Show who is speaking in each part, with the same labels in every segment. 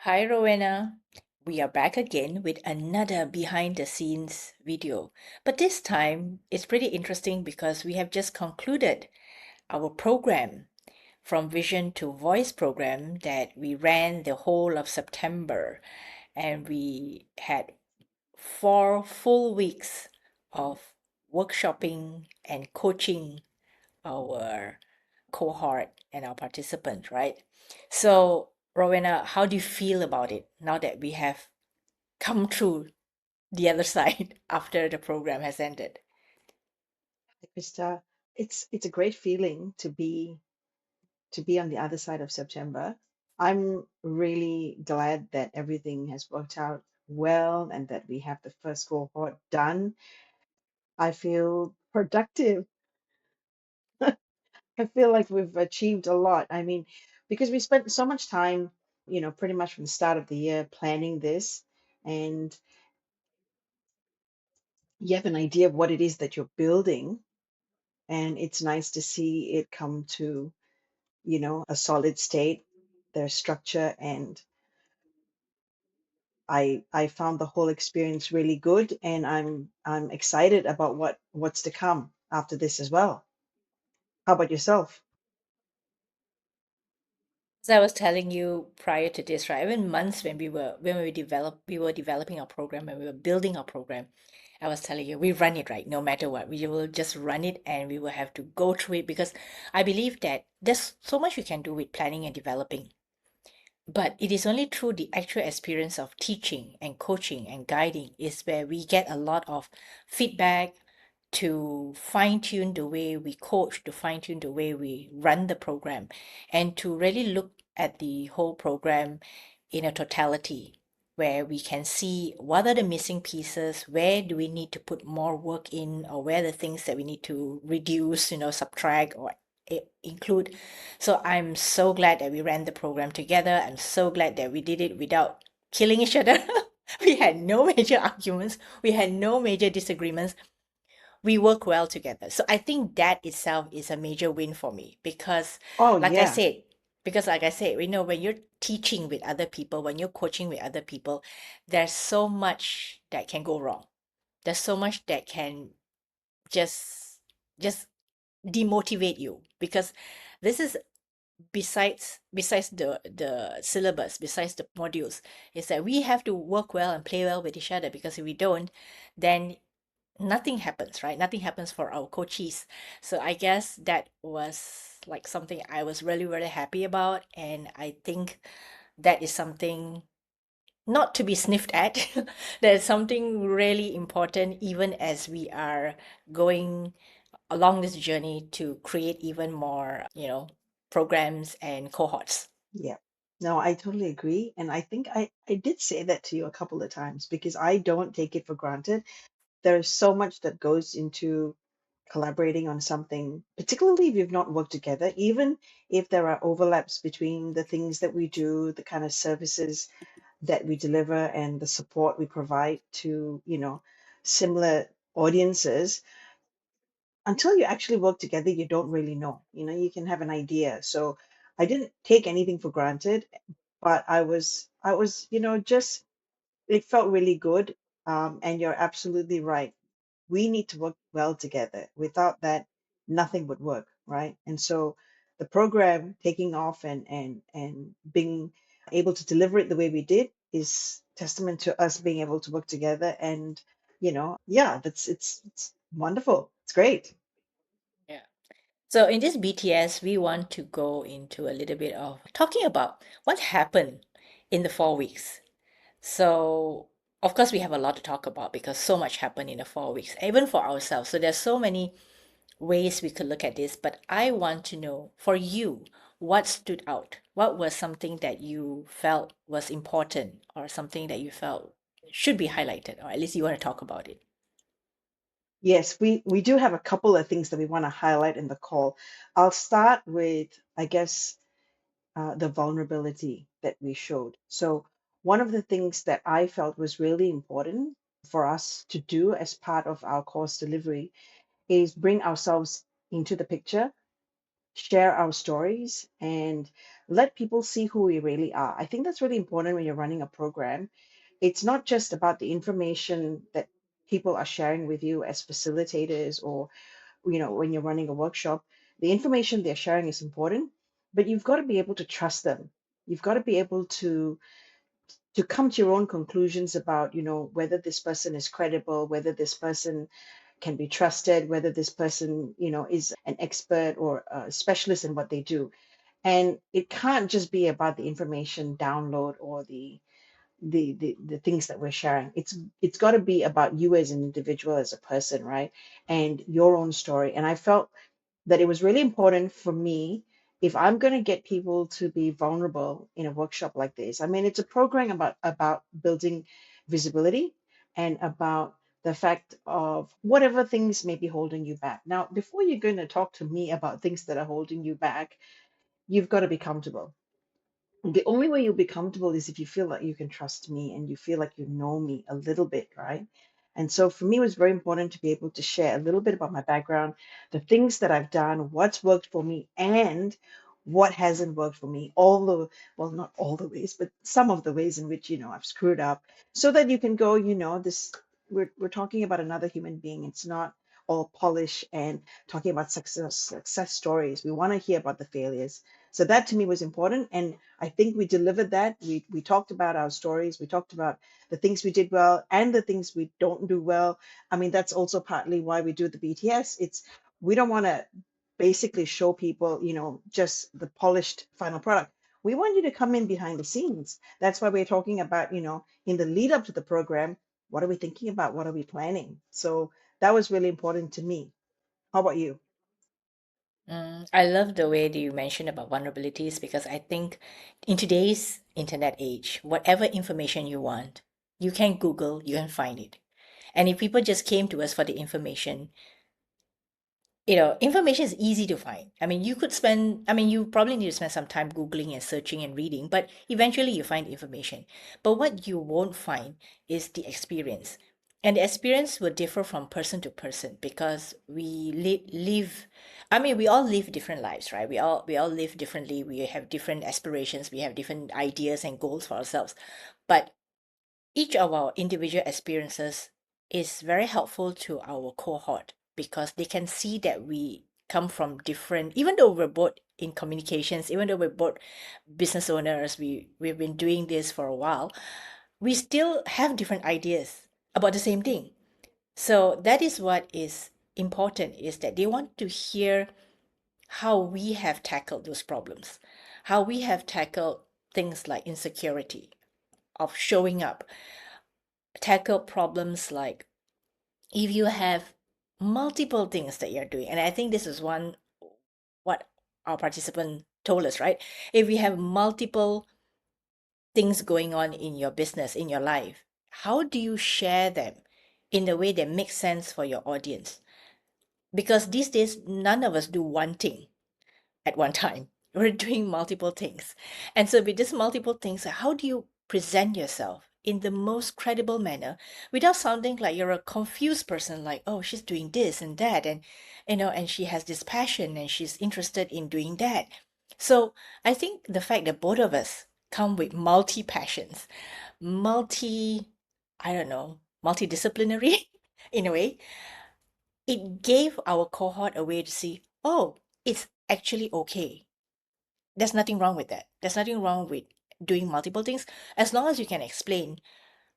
Speaker 1: Hi, Rowena. We are back again with another behind the scenes video. But this time it's pretty interesting because we have just concluded our program from Vision to Voice program that we ran the whole of September. And we had 4 full weeks of workshopping and coaching our cohort and our participants, right? So, Rowena, how do you feel about it now that we have come through the other side after the program has ended?
Speaker 2: Krista, it's a great feeling to be on the other side of September. I'm really glad that everything has worked out well and that we have the first cohort done. I feel productive. I feel like we've achieved a lot. I mean, because we spent so much time, pretty much from the start of the year planning this, and you have an idea of what it is that you're building, and it's nice to see it come to a solid state, their structure, and I found the whole experience really good, and I'm excited about what's to come after this as well. How about yourself?
Speaker 1: As I was telling you prior to this, right? Even months when we were developing our program and we were building our program, I was telling you we run it right, no matter what. We will just run it and we will have to go through it because I believe that there's so much we can do with planning and developing. But it is only through the actual experience of teaching and coaching and guiding is where we get a lot of feedback to fine tune the way we coach, to fine tune the way we run the program, and to really look at the whole program in a totality where we can see what are the missing pieces, where do we need to put more work in, or where are the things that we need to reduce, subtract or include. So I'm so glad that we ran the program together. I'm so glad that we did it without killing each other. We had no major arguments. We had no major disagreements. We work well together. So I think that itself is a major win for me because,
Speaker 2: Oh
Speaker 1: like I
Speaker 2: yeah,
Speaker 1: said, when you're teaching with other people, when you're coaching with other people, there's so much that can go wrong. There's so much that can just just demotivate you because this is besides the syllabus, besides the modules, is that we have to work well and play well with each other because if we don't, then nothing happens, right? Nothing happens for our coaches. So I guess that was like something I was really, really happy about. And I think that is something not to be sniffed at. There's something really important, even as we are going along this journey to create even more, programs and cohorts.
Speaker 2: yeah. No, I totally agree, and I think I did say that to you a couple of times because I don't take it for granted. There's so much that goes into collaborating on something, particularly if you've not worked together, even if there are overlaps between the things that we do, the kind of services that we deliver, and the support we provide to, similar audiences. Until you actually work together, you don't really know. You can have an idea. So I didn't take anything for granted, but I was, just it felt really good. And you're absolutely right, we need to work well together. Without that, nothing would work, right? And so the program taking off and being able to deliver it the way we did is testament to us being able to work together. And yeah, it's wonderful. It's great.
Speaker 1: Yeah. So in this BTS, we want to go into a little bit of talking about what happened in the 4 weeks. So, of course, we have a lot to talk about because so much happened in the 4 weeks, even for ourselves. So, there's so many ways we could look at this. But I want to know for you, what stood out? What was something that you felt was important or something that you felt should be highlighted, or at least you want to talk about it?
Speaker 2: Yes, we do have a couple of things that we want to highlight in the call. I'll start with, I guess, the vulnerability that we showed. So, one of the things that I felt was really important for us to do as part of our course delivery is bring ourselves into the picture, share our stories, and let people see who we really are. I think that's really important when you're running a program. It's not just about the information that people are sharing with you as facilitators, or when you're running a workshop. The information they're sharing is important, but you've got to be able to trust them. You've got to be able to come to your own conclusions about whether this person is credible, whether this person can be trusted, whether this person is an expert or a specialist in what they do. And it can't just be about the information download or the things that we're sharing. It's got to be about you as an individual, as a person, right? And your own story. And I felt that it was really important for me, if I'm going to get people to be vulnerable in a workshop like this. I mean, it's a program about building visibility and about the fact of whatever things may be holding you back. Now, before you're going to talk to me about things that are holding you back, you've got to be comfortable. The only way you'll be comfortable is if you feel like you can trust me and you feel like you know me a little bit, right? And so for me, it was very important to be able to share a little bit about my background, the things that I've done, what's worked for me, and what hasn't worked for me. All the, well, not all the ways, but some of the ways in which, I've screwed up, so that you can go, we're talking about another human being. It's not all polish and talking about success stories. We want to hear about the failures. So that to me was important. And I think we delivered that. We talked about our stories. We talked about the things we did well and the things we don't do well. I mean, that's also partly why we do the BTS. We don't want to basically show people, just the polished final product. We want you to come in behind the scenes. That's why we're talking about, in the lead up to the program, what are we thinking about? What are we planning? So that was really important to me. How about you?
Speaker 1: I love the way that you mentioned about vulnerabilities because I think in today's internet age, whatever information you want, you can Google, you can find it. And if people just came to us for the information, information is easy to find. I mean, you probably need to spend some time Googling and searching and reading, but eventually you find information. But what you won't find is the experience. And the experience will differ from person to person because we all live different lives, right? We all live differently. We have different aspirations. We have different ideas and goals for ourselves. But each of our individual experiences is very helpful to our cohort because they can see that we come from different, even though we're both in communications, even though we're both business owners, we've been doing this for a while, we still have different ideas about the same thing. So that is what is important, is that they want to hear how we have tackled those problems, how we have tackled things like insecurity of showing up, tackle problems like if you have multiple things that you're doing, and I think this is one what our participant told us, right? If you have multiple things going on in your business, in your life, how do you share them in a way that makes sense for your audience? Because these days, none of us do one thing at one time. We're doing multiple things. And so, with these multiple things, how do you present yourself in the most credible manner without sounding like you're a confused person, like, oh, she's doing this and that, and she has this passion and she's interested in doing that. So, I think the fact that both of us come with multi passions, multi, I don't know, multidisciplinary in a way, it gave our cohort a way to see, oh, it's actually okay. There's nothing wrong with that. There's nothing wrong with doing multiple things as long as you can explain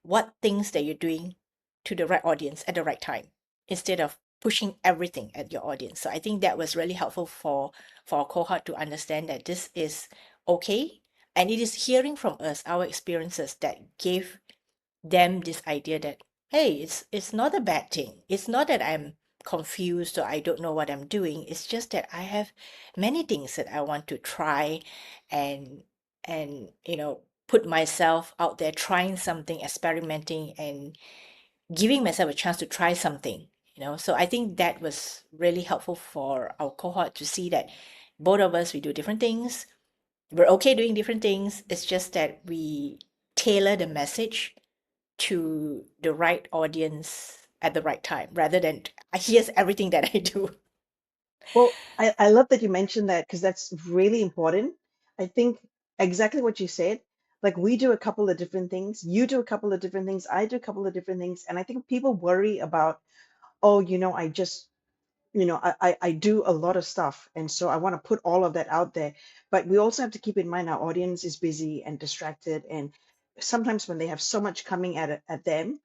Speaker 1: what things that you're doing to the right audience at the right time instead of pushing everything at your audience. So I think that was really helpful for our cohort to understand that this is okay, and it is hearing from us our experiences that gave them this idea that, hey, it's not a bad thing. It's not that I'm confused or I don't know what I'm doing. It's just that I have many things that I want to try, and put myself out there trying something, experimenting, and giving myself a chance to try something. So I think that was really helpful for our cohort to see that both of us, we do different things. We're okay doing different things. It's just that we tailor the message to the right audience at the right time rather than here's everything that I do.
Speaker 2: Well, I love that you mentioned that, because that's really important. I think exactly what you said. Like we do a couple of different things, you do a couple of different things, I do a couple of different things, and I think people worry about, oh, I just I do a lot of stuff. And so I want to put all of that out there. But we also have to keep in mind our audience is busy and distracted. And sometimes when they have so much coming at them,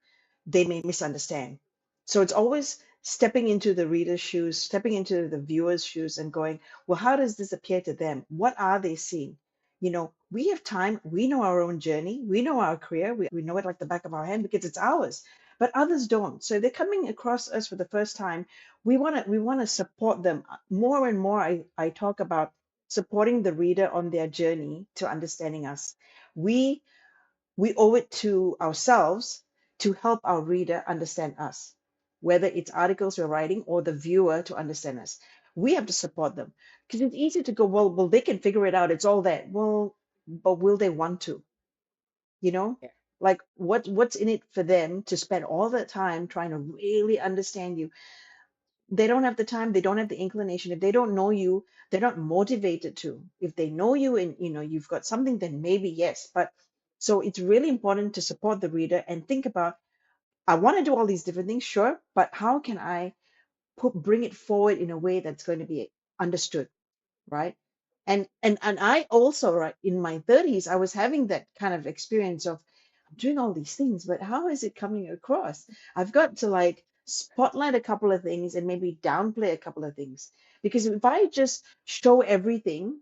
Speaker 2: they may misunderstand. So it's always stepping into the reader's shoes, stepping into the viewer's shoes and going, well, how does this appear to them? What are they seeing? We have time. We know our own journey. We know our career. We know it like the back of our hand because it's ours. But others don't. So they're coming across us for the first time. We want to support them more and more. I talk about supporting the reader on their journey to understanding us. We we owe it to ourselves to help our reader understand us, whether it's articles we're writing or the viewer to understand us. We have to support them because it's easy to go, well, they can figure it out. It's all that. Well, but will they want to? You know,
Speaker 1: Yeah.
Speaker 2: like what's in it for them to spend all that time trying to really understand you? They don't have the time, they don't have the inclination. If they don't know you, they're not motivated to. If they know you and you've got something, then maybe yes. But so it's really important to support the reader and think about, I want to do all these different things, sure, but how can I bring it forward in a way that's going to be understood, right? And I also, right, in my 30s, I was having that kind of experience of doing all these things, but how is it coming across? I've got to like spotlight a couple of things and maybe downplay a couple of things. Because if I just show everything,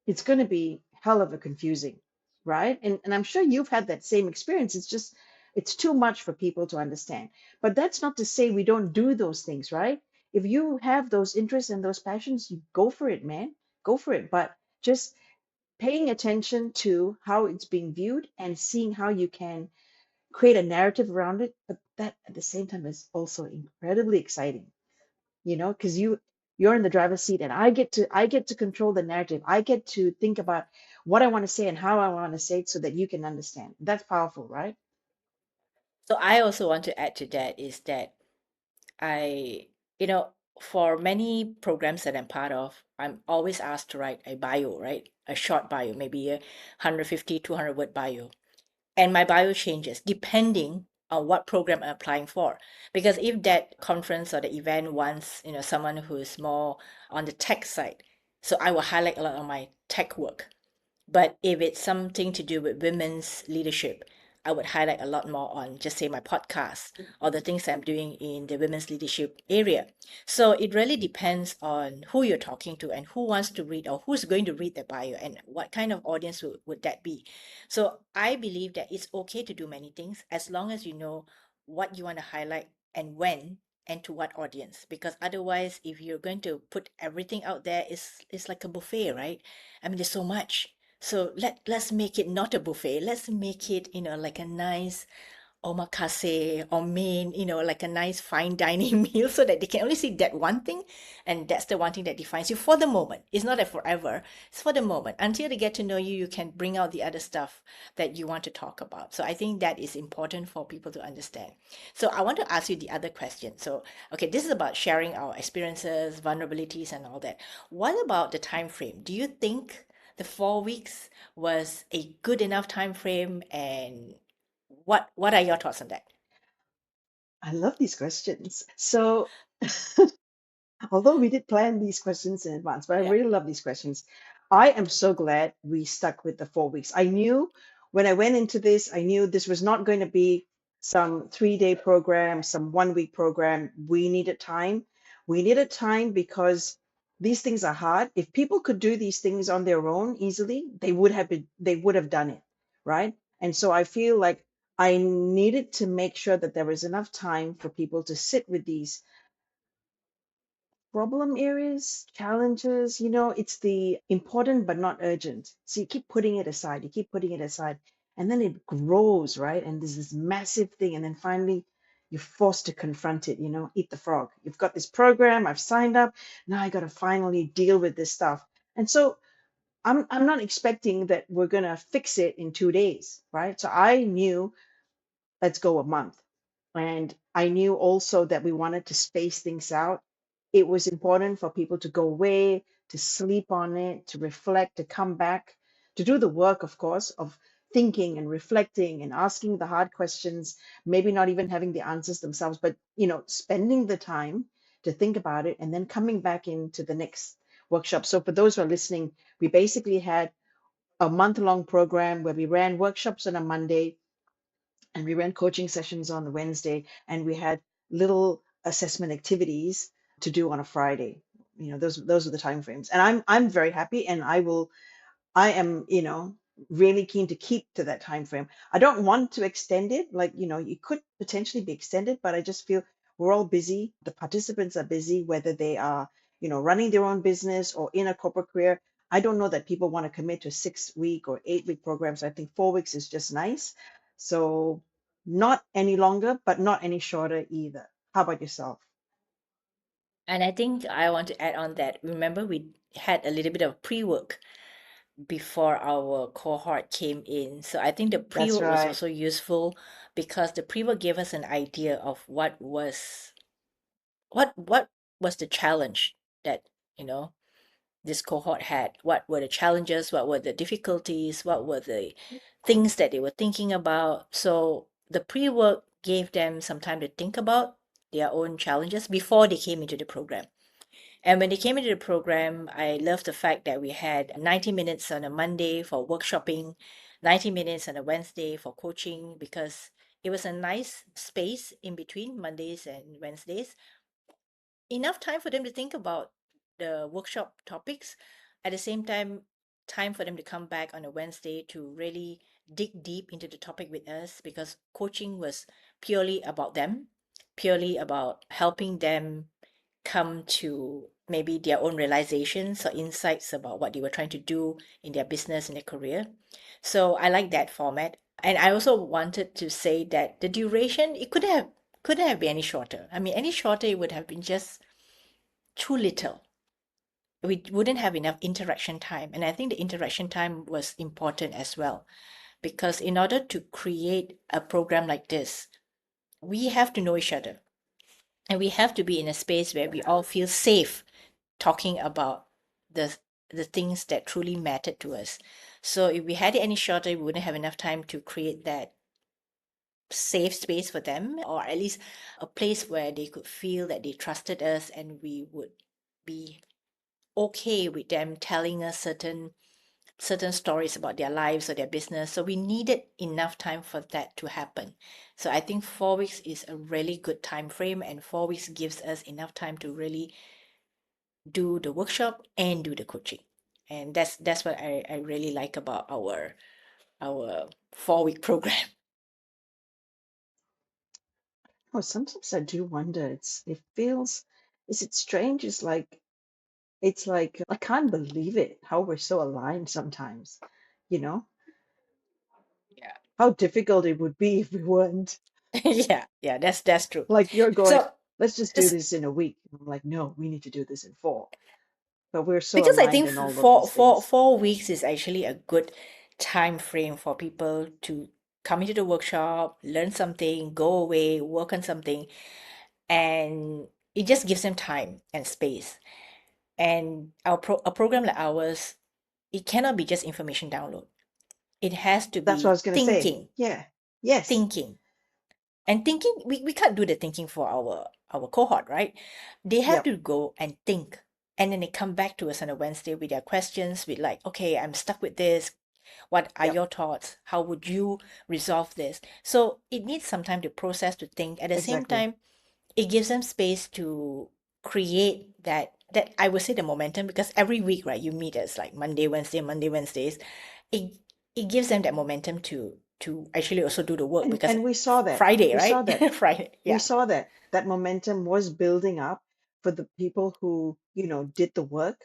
Speaker 2: it's going to be hell of a confusing, right? And I'm sure you've had that same experience. It's just, it's too much for people to understand. But that's not to say we don't do those things, right? If you have those interests and those passions, you go for it, man. Go for it. But just paying attention to how it's being viewed and seeing how you can create a narrative around it, but that at the same time is also incredibly exciting, because you're in the driver's seat and I get to control the narrative. I get to think about what I want to say and how I want to say it so that you can understand. That's powerful, right?
Speaker 1: So I also want to add to that is that I, you know, for many programs that I'm part of, I'm always asked to write a bio, right? A short bio, maybe a 150, 200 word bio. And my bio changes depending on what program I'm applying for. Because if that conference or the event wants, someone who is more on the tech side, so I will highlight a lot of my tech work. But if it's something to do with women's leadership, I would highlight a lot more on just say my podcast or the things I'm doing in the women's leadership area. So it really depends on who you're talking to and who wants to read or who's going to read the bio and what kind of audience would that be. So I believe that it's okay to do many things as long as you know what you want to highlight and when and to what audience. Because otherwise, if you're going to put everything out there, it's like a buffet, right? I mean, there's so much. So let's make it not a buffet. Let's make it, like a nice omakase or main, like a nice fine dining meal so that they can only see that one thing. And that's the one thing that defines you for the moment. It's not a forever, it's for the moment. Until they get to know you, you can bring out the other stuff that you want to talk about. So I think that is important for people to understand. So I want to ask you the other question. So, okay, this is about sharing our experiences, vulnerabilities, and all that. What about the time frame? Do you think the 4 weeks was a good enough time frame and what are your thoughts on that?
Speaker 2: I love these questions. So although we did plan these questions in advance, but I
Speaker 1: Yeah.
Speaker 2: really love these questions. I am so glad we stuck with the 4 weeks. I knew when I went into this, I knew this was not going to be some 3-day program, some 1 week program. We needed time. We needed time because these things are hard. If people could do these things on their own easily, they would have done it, right? And so I feel like I needed to make sure that there was enough time for people to sit with these problem areas, challenges, it's the important but not urgent. So you keep putting it aside, you keep putting it aside, and then it grows, right? And there's this massive thing, and then finally you're forced to confront it, eat the frog. You've got this program, I've signed up, now I got to finally deal with this stuff. And so I'm not expecting that we're gonna fix it in 2 days, right? So I knew, let's go a month. And I knew also that we wanted to space things out. It was important for people to go away, to sleep on it, to reflect, to come back, to do the work, of course, of thinking and reflecting and asking the hard questions, maybe not even having the answers themselves, but spending the time to think about it and then coming back into the next workshop. So for those who are listening, we basically had a month-long program where we ran workshops on a Monday and we ran coaching sessions on the Wednesday, and we had little assessment activities to do on a Friday. Those are the time frames, and I'm very happy, and I am, really keen to keep to that time frame. I don't want to extend it. Like, it could potentially be extended, but I just feel we're all busy. The participants are busy, whether they are, running their own business or in a corporate career. I don't know that people want to commit to a 6 week or 8 week programs. I think 4 weeks is just nice. So not any longer, but not any shorter either. How about yourself?
Speaker 1: And I think I want to add on that. Remember, we had a little bit of pre-work before our cohort came in. So I think the
Speaker 2: That's
Speaker 1: pre-work was
Speaker 2: right.
Speaker 1: also useful because the pre-work gave us an idea of what was the challenge that, you know, this cohort had. What were the challenges? What were the difficulties? What were the things that they were thinking about? So the pre-work gave them some time to think about their own challenges before they came into the program. And when they came into the program, I love the fact that we had 90 minutes on a Monday for workshopping, 90 minutes on a Wednesday for coaching, because it was a nice space in between Mondays and Wednesdays. Enough time for them to think about the workshop topics. At the same time, time for them to come back on a Wednesday to really dig deep into the topic with us, because coaching was purely about them, purely about helping them come to maybe their own realizations or insights about what they were trying to do in their business and their career. So I like that format. And I also wanted to say that the duration, it couldn't have been any shorter. I mean, any shorter it would have been just too little. We wouldn't have enough interaction time. And I think the interaction time was important as well, because in order to create a program like this, we have to know each other, and we have to be in a space where we all feel safe talking about the the things that truly mattered to us. So if we had it any shorter, we wouldn't have enough time to create that safe space for them, or at least a place where they could feel that they trusted us and we would be okay with them telling us certain stories about their lives or their business. So we needed enough time for that to happen. So I think 4 weeks is a really good time frame, and 4 weeks gives us enough time to really do the workshop and do the coaching. And that's what I really like about our 4 week program.
Speaker 2: Oh, sometimes I do wonder. It feels, is it strange? It's like I can't believe it how we're so aligned sometimes. You know,
Speaker 1: Yeah.
Speaker 2: how difficult it would be if we weren't.
Speaker 1: Yeah, that's true.
Speaker 2: Like you're going,
Speaker 1: So
Speaker 2: let's just do
Speaker 1: s-
Speaker 2: this in a week. I'm like, no, we need to do this in 4. But we're so
Speaker 1: because I
Speaker 2: aligned
Speaker 1: think
Speaker 2: in all of
Speaker 1: four
Speaker 2: these
Speaker 1: four
Speaker 2: things.
Speaker 1: 4 weeks is actually a good time frame for people to come into the workshop, learn something, go away, work on something, and it just gives them time and space. And a program like ours, it cannot be just information download. It has to
Speaker 2: That's what I
Speaker 1: be
Speaker 2: was gonna say.
Speaker 1: thinking,
Speaker 2: Yeah. Yes.
Speaker 1: thinking. And thinking, we can't do the thinking for our cohort, right? They have
Speaker 2: Yep.
Speaker 1: to go and think. And then they come back to us on a Wednesday with their questions, with like, okay, I'm stuck with this. What are
Speaker 2: Yep.
Speaker 1: your thoughts? How would you resolve this? So it needs some time to process, to think. At the same
Speaker 2: Exactly.
Speaker 1: time, it gives them space to create that I would say the momentum, because every week, right, you meet us like Monday, Wednesday, Monday, Wednesdays. It it gives them that momentum to actually also do the work,
Speaker 2: And
Speaker 1: because
Speaker 2: and we saw that.
Speaker 1: Friday,
Speaker 2: We saw
Speaker 1: right?
Speaker 2: that.
Speaker 1: Friday,
Speaker 2: We
Speaker 1: yeah,
Speaker 2: saw that that momentum was building up for the people who, did the work.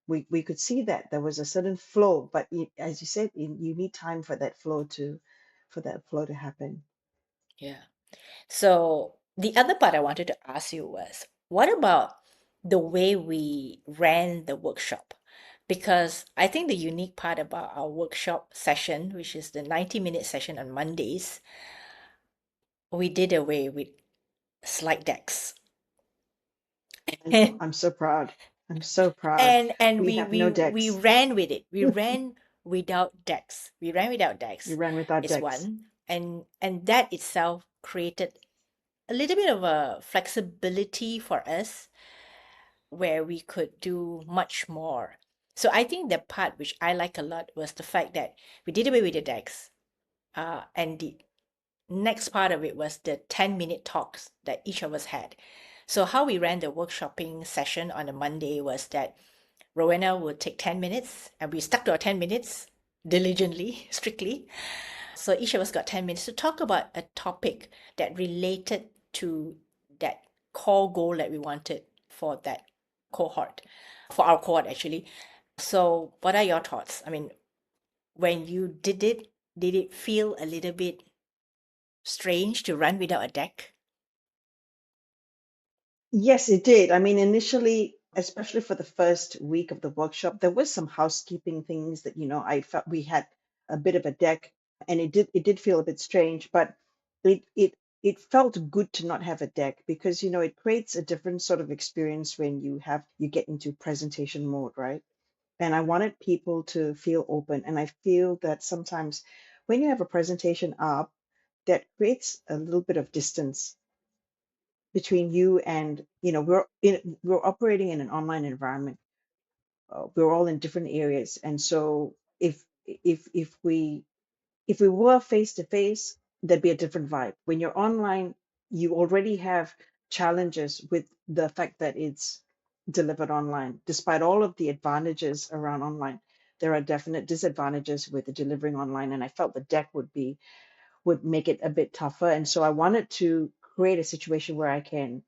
Speaker 2: We could see that there was a certain flow, but as you said, you need time for that flow to happen.
Speaker 1: yeah. So the other part I wanted to ask you was, what about the way we ran the workshop? Because I think the unique part about our workshop session, which is the 90-minute session on Mondays, we did away with slide decks.
Speaker 2: I know. I'm so proud. I'm so proud.
Speaker 1: And
Speaker 2: We
Speaker 1: we
Speaker 2: have
Speaker 1: we
Speaker 2: no
Speaker 1: we
Speaker 2: decks.
Speaker 1: ran with it. We ran without decks. We ran without
Speaker 2: You
Speaker 1: decks
Speaker 2: ran without
Speaker 1: is
Speaker 2: decks.
Speaker 1: one, and that itself created a little bit of a flexibility for us where we could do much more. So I think the part which I like a lot was the fact that we did away with the decks. And the next part of it was the 10-minute talks that each of us had. So how we ran the workshopping session on a Monday was that Rowena would take 10 minutes and we stuck to our 10 minutes diligently, strictly. So each of us got 10 minutes to talk about a topic that related to that core goal that we wanted for that cohort, for our cohort actually. So what are your thoughts? I mean, when you did it feel a little bit strange to run without a deck?
Speaker 2: Yes, it did. I mean, initially, especially for the first week of the workshop, there was some housekeeping things that, I felt we had a bit of a deck, and it did feel a bit strange, but it it it felt good to not have a deck because, it creates a different sort of experience when you get into presentation mode, right? And I wanted people to feel open, and I feel that sometimes when you have a presentation up, that creates a little bit of distance between you and we're operating in an online environment. We're all in different areas, and so if we were face to face, there'd be a different vibe. When you're online, you already have challenges with the fact that it's delivered online. Despite all of the advantages around online, there are definite disadvantages with the delivering online, and I felt the deck would make it a bit tougher. And so I wanted to create a situation where I can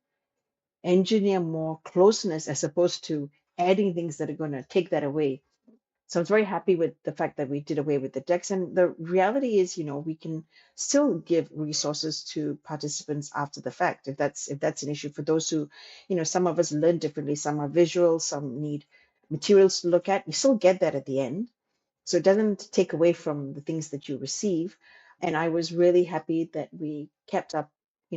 Speaker 2: engineer more closeness as opposed to adding things that are going to take that away. So I was very happy with the fact that we did away with the decks. And the reality is, we can still give resources to participants after the fact if that's an issue for those who, some of us learn differently, some are visual, some need materials to look at. You still get that at the end. So it doesn't take away from the things that you receive. And I was really happy that we kept up,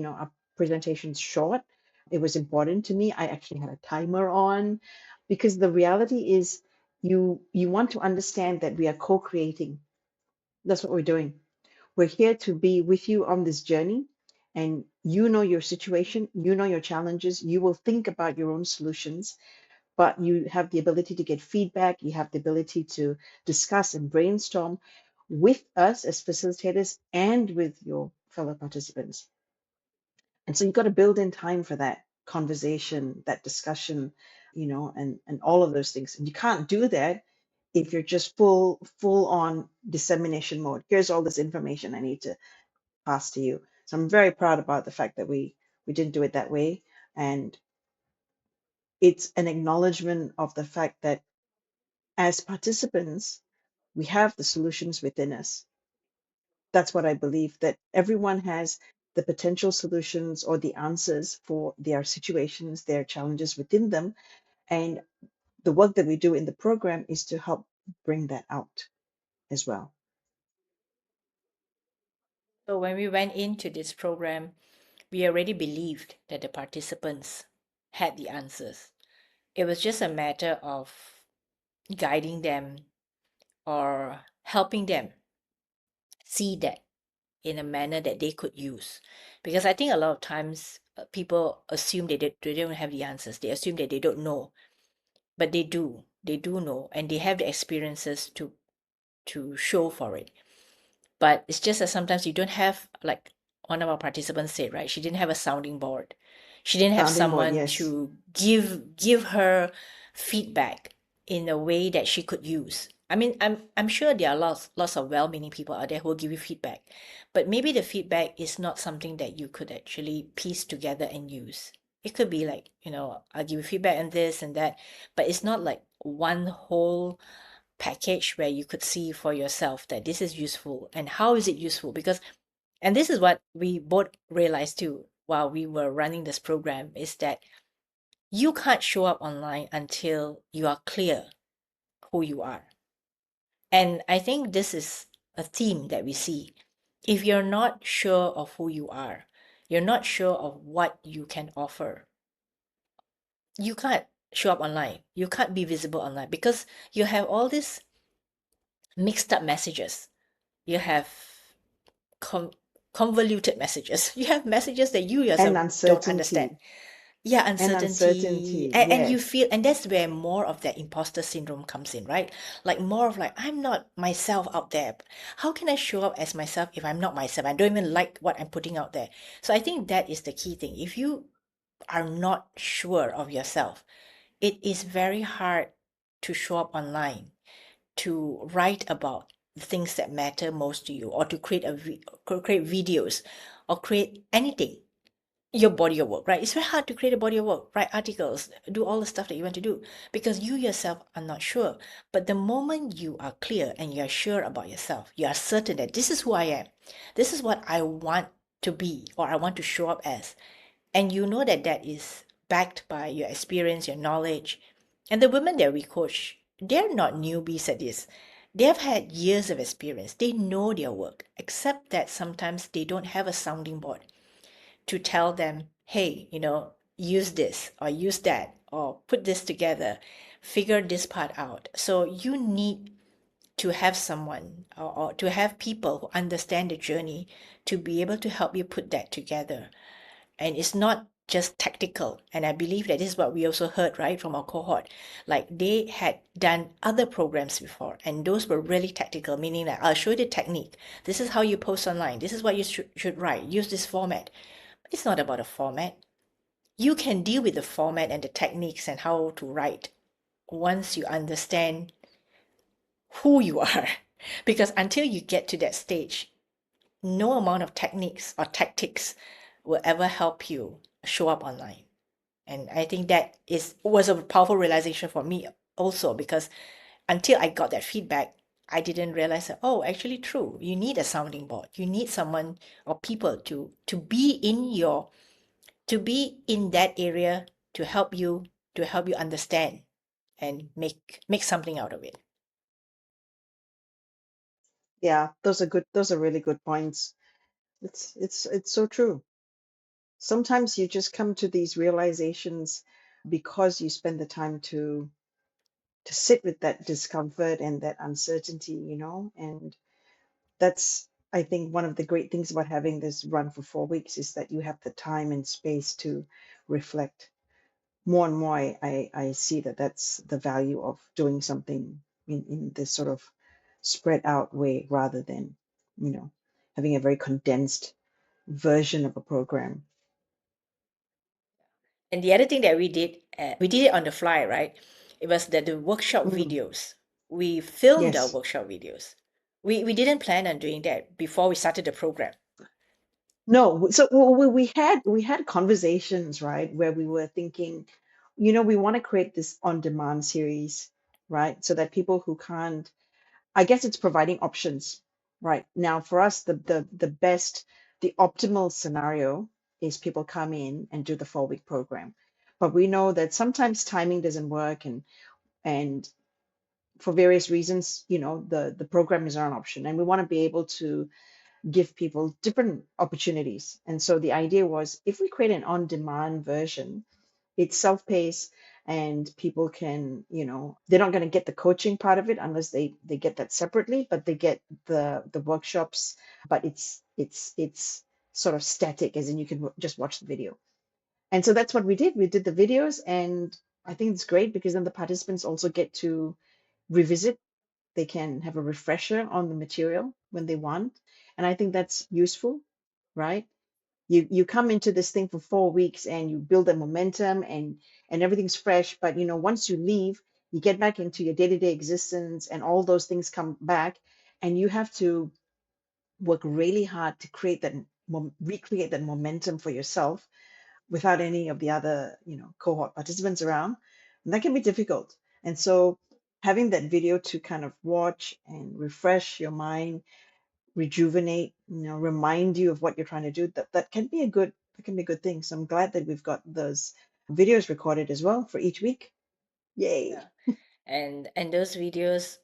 Speaker 2: our presentations short. It was important to me. I actually had a timer on because the reality is you want to understand that we are co-creating. That's what we're doing. We're here to be with you on this journey. And you know your situation, you know your challenges, you will think about your own solutions, but you have the ability to get feedback, you have the ability to discuss and brainstorm with us as facilitators and with your fellow participants. And so you've got to build in time for that conversation, that discussion, and all of those things. And you can't do that if you're just full on dissemination mode. Here's all this information I need to pass to you. So I'm very proud about the fact that we didn't do it that way. And it's an acknowledgement of the fact that as participants, we have the solutions within us. That's what I believe, that everyone has the potential solutions or the answers for their situations, their challenges within them. And the work that we do in the program is to help bring that out as well.
Speaker 1: So when we went into this program, we already believed that the participants had the answers. It was just a matter of guiding them or helping them see that in a manner that they could use. Because I think a lot of times people assume they don't have the answers. They assume that they don't know, but they do. They do know, and they have the experiences to show for it. But it's just that sometimes you don't have, like one of our participants said, right? She didn't have a sounding board. She didn't have
Speaker 2: Sounding board,
Speaker 1: someone
Speaker 2: yes.
Speaker 1: to give her feedback in a way that she could use. I mean, I'm sure there are lots of well-meaning people out there who will give you feedback, but maybe the feedback is not something that you could actually piece together and use. It could be like, I'll give you feedback on this and that, but it's not like one whole package where you could see for yourself that this is useful and how is it useful, because and this is what we both realized too while we were running this program, is that you can't show up online until you are clear who you are. And I think this is a theme that we see. If you're not sure of who you are, you're not sure of what you can offer, you can't show up online, you can't be visible online, because you have all this mixed up messages. You have con convoluted messages. You have messages that you
Speaker 2: And
Speaker 1: yourself don't understand.
Speaker 2: uncertainty.
Speaker 1: Yeah,
Speaker 2: And
Speaker 1: uncertainty.
Speaker 2: uncertainty,
Speaker 1: And you
Speaker 2: yes.
Speaker 1: feel, and that's where more of that imposter syndrome comes in, right? Like more of like, I'm not myself out there. How can I show up as myself if I'm not myself? I don't even like what I'm putting out there. So I think that is the key thing. If you are not sure of yourself, it is very hard to show up online, to write about the things that matter most to you, or to create videos, or create anything, your body of work, right? It's very hard to create a body of work, write articles, do all the stuff that you want to do because you yourself are not sure. But the moment you are clear and you are sure about yourself, you are certain that this is who I am, this is what I want to be, or I want to show up as, and you know that that is backed by your experience, your knowledge. And the women that we coach, they're not newbies at this. They've had years of experience. They know their work, except that sometimes they don't have a sounding board to tell them, hey, use this or use that or put this together, figure this part out. So you need to have someone, or to have people who understand the journey to be able to help you put that together. And it's not just tactical. And I believe that this is what we also heard, right, from our cohort. Like they had done other programs before, and those were really tactical, meaning that I'll show you the technique. This is how you post online. This is what you should write. Use this format. But it's not about a format. You can deal with the format and the techniques and how to write once you understand who you are. Because until you get to that stage, no amount of techniques or tactics will ever help you show up online. And I think that was a powerful realization for me also, because until I got that feedback, I didn't realize that, oh, actually true. You need a sounding board. You need someone or people to be in that area to help you understand and make something out of it.
Speaker 2: Yeah, those are good. Those are really good points. It's so true. Sometimes you just come to these realizations because you spend the time to sit with that discomfort and that uncertainty, and that's, I think, one of the great things about having this run for 4 weeks is that you have the time and space to reflect. More and more, I see that that's the value of doing something in this sort of spread out way rather than, you know, having a very condensed version of a program.
Speaker 1: And the other thing that we did it on the fly, right? It was the workshop
Speaker 2: Mm,
Speaker 1: videos. We filmed our
Speaker 2: yes.
Speaker 1: workshop videos. We didn't plan on doing that before we started the program.
Speaker 2: No, so we had conversations, right, where we were thinking, we want to create this on-demand series, right, so that people who can't, I guess it's providing options, right? Now, for us, the best, the optimal scenario is people come in and do the 4 week program, but we know that sometimes timing doesn't work, and for various reasons, the program is not an option, and we want to be able to give people different opportunities. And so the idea was, if we create an on-demand version, it's self-paced, and people can, they're not going to get the coaching part of it unless they get that separately, but they get the workshops, but it's sort of static, as in you can just watch the video. And so that's what we did. We did the videos, and I think it's great because then the participants also get to revisit. They can have a refresher on the material when they want. And I think that's useful, right? You come into this thing for 4 weeks and you build a momentum, and everything's fresh. But once you leave, you get back into your day-to-day existence, and all those things come back, and you have to work really hard to create that recreate that momentum for yourself without any of the other, cohort participants around. And that can be difficult. And so having that video to kind of watch and refresh your mind, rejuvenate, remind you of what you're trying to do, that can be a good thing. So I'm glad that we've got those videos recorded as well for each week. Yay.
Speaker 1: Yeah. And those videos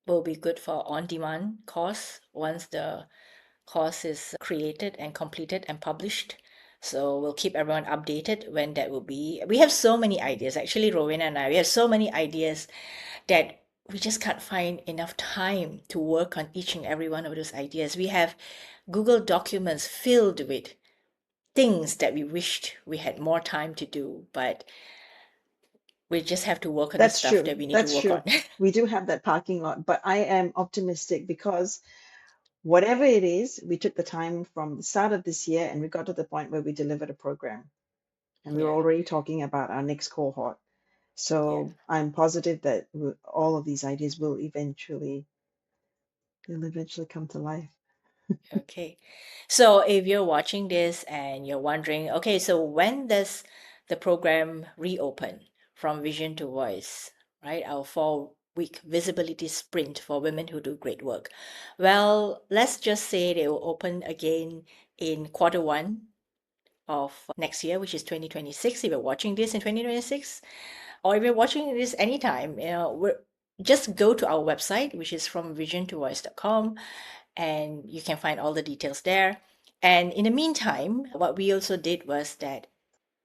Speaker 1: will be good for on-demand course once the course is created and completed and published. So we'll keep everyone updated when that will be. We have so many ideas. Actually, Rowena and I, we have so many ideas that we just can't find enough time to work on each and every one of those ideas. We have Google documents filled with things that we wished we had more time to do, but we just have to work on the
Speaker 2: That's
Speaker 1: stuff
Speaker 2: true.
Speaker 1: that we need to
Speaker 2: That's
Speaker 1: work on.
Speaker 2: true. We do have that parking lot, but I am optimistic because whatever it is, we took the time from the start of this year and we got to the point where we delivered a program and we were
Speaker 1: Yeah,
Speaker 2: already talking about our next cohort.
Speaker 1: yeah.
Speaker 2: So I'm positive that all of these ideas will eventually come to life.
Speaker 1: Okay. So if you're watching this and you're wondering, okay, so when does the program reopen from Vision to Voice, right? Our 4-week visibility sprint for women who do great work. Well, let's just say they will open again in quarter 1 of next year, which is 2026. If you're watching this in 2026, or if you're watching this anytime, just go to our website, which is from visiontovoice.com, and you can find all the details there. And in the meantime, what we also did was that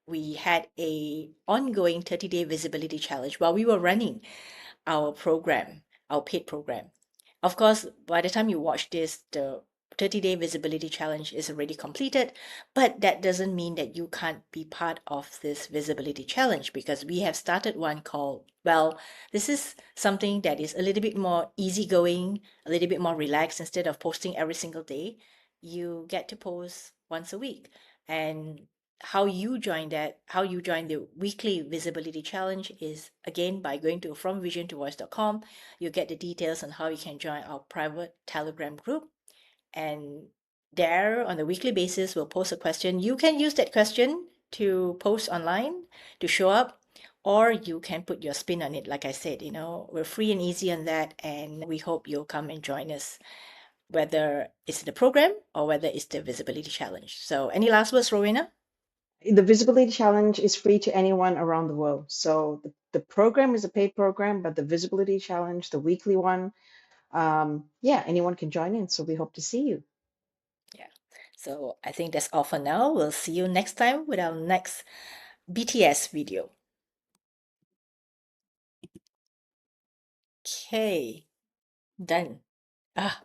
Speaker 1: we had a ongoing 30-day visibility challenge while we were running our program, our paid program. Of course, by the time you watch this, the 30-day visibility challenge is already completed, but that doesn't mean that you can't be part of this visibility challenge because we have started one called, well, this is something that is a little bit more easygoing, a little bit more relaxed. Instead of posting every single day, you get to post once a week. And how you join the weekly visibility challenge is again by going to fromvisiontovoice.com. You get the details on how you can join our private Telegram group. And there, on a weekly basis, we'll post a question. You can use that question to post online to show up, or you can put your spin on it. Like I said, we're free and easy on that. And we hope you'll come and join us, whether it's the program or whether it's the visibility challenge. So, any last words, Rowena?
Speaker 2: The Visibility Challenge is free to anyone around the world. So the program is a paid program, but the Visibility Challenge, the weekly one, yeah, anyone can join in. So we hope to see you.
Speaker 1: Yeah. So I think that's all for now. We'll see you next time with our next BTS video. Okay, done. Ah,